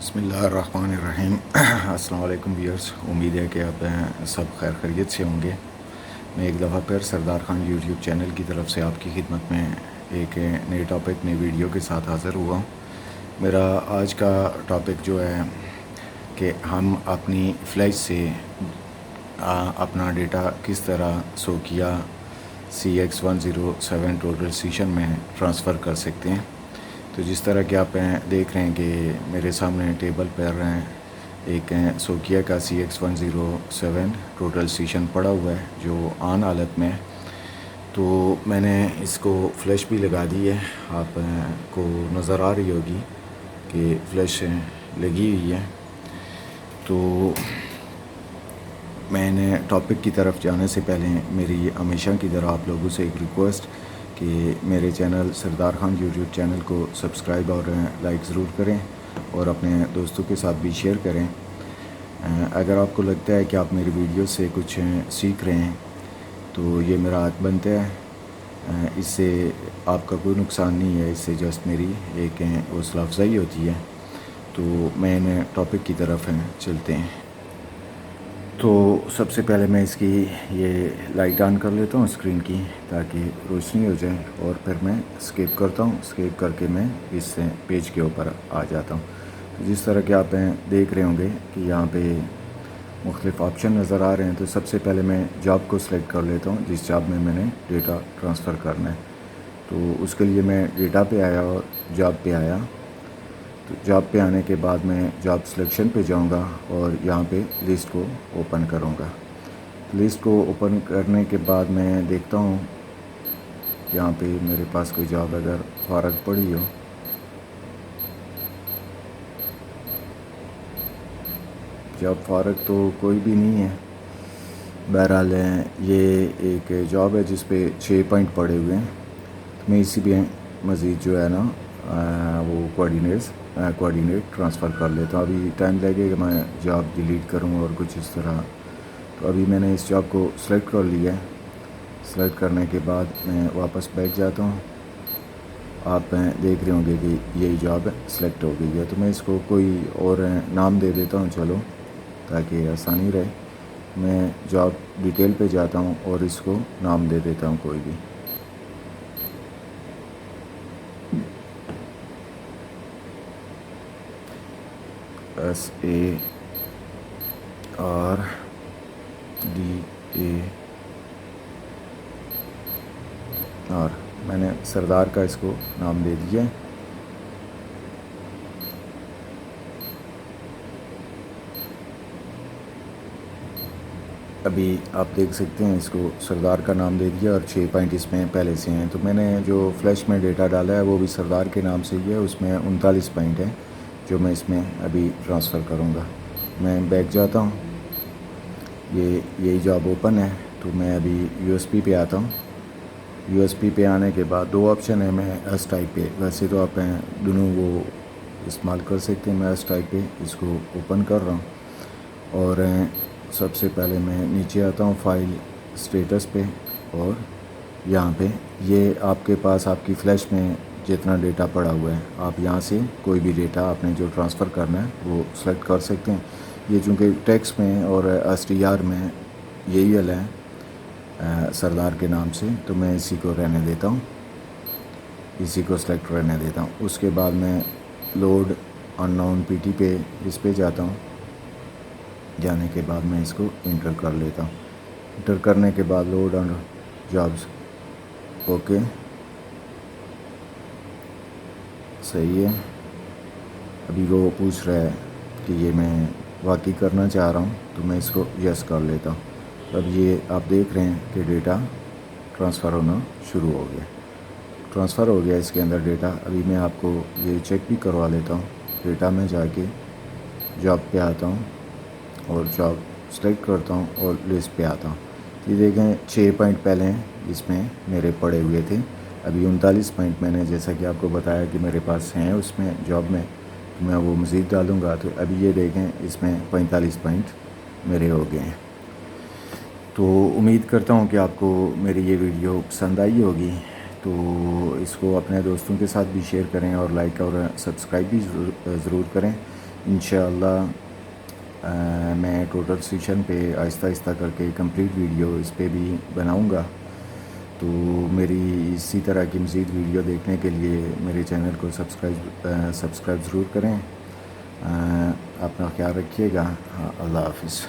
بسم اللہ الرحمن الرحیم۔ السلام علیکم ویورز، امید ہے کہ آپ سب خیر خیریت سے ہوں گے۔ میں ایک دفعہ پھر سردار خان یوٹیوب چینل کی طرف سے آپ کی خدمت میں ایک نئے ٹاپک نئی ویڈیو کے ساتھ حاضر ہوا ہوں۔ میرا آج کا ٹاپک جو ہے کہ ہم اپنی فلیش سے اپنا ڈیٹا کس طرح سوکیا CX107 ٹوٹل سیشن میں ٹرانسفر کر سکتے ہیں۔ تو جس طرح کہ آپ دیکھ رہے ہیں کہ میرے سامنے ٹیبل پر ایک سوکیا کا CX107 ٹوٹل سیشن پڑا ہوا ہے جو آن حالت میں ہے۔ تو میں نے اس کو فلیش بھی لگا دی ہے، آپ کو نظر آ رہی ہوگی کہ فلیش لگی ہوئی ہے۔ تو میں نے ٹاپک کی طرف جانے سے پہلے میری ہمیشہ کی طرح آپ لوگوں سے ایک ریکویسٹ کہ میرے channel Sardar Khan YouTube channel کو سبسکرائب اور لائک ضرور کریں اور اپنے دوستوں کے ساتھ بھی شیئر کریں۔ اگر آپ کو لگتا ہے کہ آپ میری ویڈیو سے کچھ سیکھ رہے ہیں تو یہ میرا حق بنتا ہے، اس سے آپ کا کوئی نقصان نہیں ہے، اس سے جسٹ میری ایک حوصلہ افزائی ہوتی ہے۔ تو میں نے ٹاپک کی طرف چلتے ہیں۔ تو سب سے پہلے میں اس کی یہ لائٹ آن کر لیتا ہوں اسکرین کی تاکہ روشنی ہو جائے، اور پھر میں اسکیپ کرتا ہوں، اسکیپ کر کے میں اس پیج کے اوپر آ جاتا ہوں۔ تو جس طرح کہ آپ دیکھ رہے ہوں گے کہ یہاں پہ مختلف آپشن نظر آ رہے ہیں۔ تو سب سے پہلے میں جاب کو سلیکٹ کر لیتا ہوں جس جاب میں نے ڈیٹا ٹرانسفر کرنا ہے۔ تو اس کے لیے میں ڈیٹا پہ آیا اور جاب پہ آیا۔ تو جاب پہ آنے کے بعد میں جاب سلیکشن پہ جاؤں گا اور یہاں پہ لسٹ کو اوپن کروں گا۔ لسٹ کو اوپن کرنے کے بعد میں دیکھتا ہوں یہاں پہ میرے پاس کوئی جاب اگر فارغ پڑی ہو۔ جاب فارغ تو کوئی بھی نہیں ہے۔ بہرحال یہ ایک جاب ہے جس پہ 6 پوائنٹ پڑے ہوئے ہیں۔ میں اسی پہ مزید جو ہے نا وہ کوآرڈینیٹ ٹرانسفر کر لیتا ہوں۔ ابھی ٹائم لگے کہ میں جاب ڈیلیٹ کروں اور کچھ اس طرح۔ تو ابھی میں نے اس جاب کو سلیکٹ کر لیا ہے۔ سلیکٹ کرنے کے بعد میں واپس بیٹھ جاتا ہوں۔ آپ دیکھ رہے ہوں گے کہ یہی جاب سلیکٹ ہو گئی ہے۔ تو میں اس کو کوئی اور نام دے دیتا ہوں چلو تاکہ آسانی رہے۔ میں جاب ڈیٹیل پہ جاتا ہوں اور اس کو نام دے دیتا ہوں کوئی بھی۔ SARDAR میں نے سردار کا اس کو نام دے دیا ہے۔ ابھی آپ دیکھ سکتے ہیں اس کو سردار کا نام دے دیا اور 6 پوائنٹ اس میں پہلے سے ہیں۔ تو میں نے جو فلیش میں ڈیٹا ڈالا ہے وہ بھی سردار کے نام سے ہی ہے، اس میں 39 پوائنٹ ہیں جو میں اس میں ابھی ٹرانسفر کروں گا۔ میں بیک جاتا ہوں، یہی جاب اوپن ہے۔ تو میں ابھی USB پہ آتا ہوں۔ USB پہ آنے کے بعد 2 آپشن ہیں، میں ایس ٹائپ پہ، ویسے تو آپ دونوں وہ استعمال کر سکتے ہیں۔ میں ایس ٹائپ پہ اس کو اوپن کر رہا ہوں اور سب سے پہلے میں نیچے آتا ہوں فائل اسٹیٹس پہ، اور یہاں پہ یہ آپ کے پاس آپ کی فلیش میں جتنا ڈیٹا پڑا ہوا ہے آپ یہاں سے کوئی بھی ڈیٹا آپ نے جو ٹرانسفر کرنا ہے وہ سلیکٹ کر سکتے ہیں۔ یہ چونکہ ٹیکسٹ میں اور STR میں یہی حل ہے سردار کے نام سے، تو میں اسی کو رہنے دیتا ہوں، اسی کو سلیکٹ رہنے دیتا ہوں۔ اس کے بعد میں لوڈ ان نون PT پہ اس پہ جاتا ہوں۔ جانے کے بعد میں اس کو انٹر کر لیتا ہوں۔ انٹر کرنے کے بعد لوڈ آن جابس، اوکے صحیح ہے۔ ابھی وہ پوچھ رہا ہے کہ یہ میں واقعی کرنا چاہ رہا ہوں، تو میں اس کو یس کر لیتا ہوں۔ اب یہ آپ دیکھ رہے ہیں کہ ڈیٹا ٹرانسفر ہونا شروع ہو گیا، ٹرانسفر ہو گیا اس کے اندر ڈیٹا۔ ابھی میں آپ کو یہ چیک بھی کروا لیتا ہوں۔ ڈیٹا میں جا کے جاب پہ آتا ہوں اور جاب سلیکٹ کرتا ہوں اور لسٹ پہ آتا ہوں۔ یہ دیکھیں 6 پوائنٹ پہلے ہیں اس میں میرے پڑے ہوئے تھے، ابھی 39 پوائنٹ میں نے جیسا کہ آپ کو بتایا کہ میرے پاس ہیں اس میں جاب میں، تو میں وہ مزید ڈالوں گا۔ تو ابھی یہ دیکھیں اس میں 45 پوائنٹ میرے ہو گئے ہیں۔ تو امید کرتا ہوں کہ آپ کو میری یہ ویڈیو پسند آئی ہوگی، تو اس کو اپنے دوستوں کے ساتھ بھی شیئر کریں اور لائک اور سبسکرائب بھی ضرور کریں انشاءاللہ میں ٹوٹل سیشن پہ آہستہ آہستہ کر کے کمپلیٹ ویڈیو اس پہ بھی بناؤں گا. تو میری اسی طرح کی مزید ویڈیو دیکھنے کے لیے میرے چینل کو سبسکرائب ضرور کریں. اپنا خیال رکھیے گا. اللہ حافظ.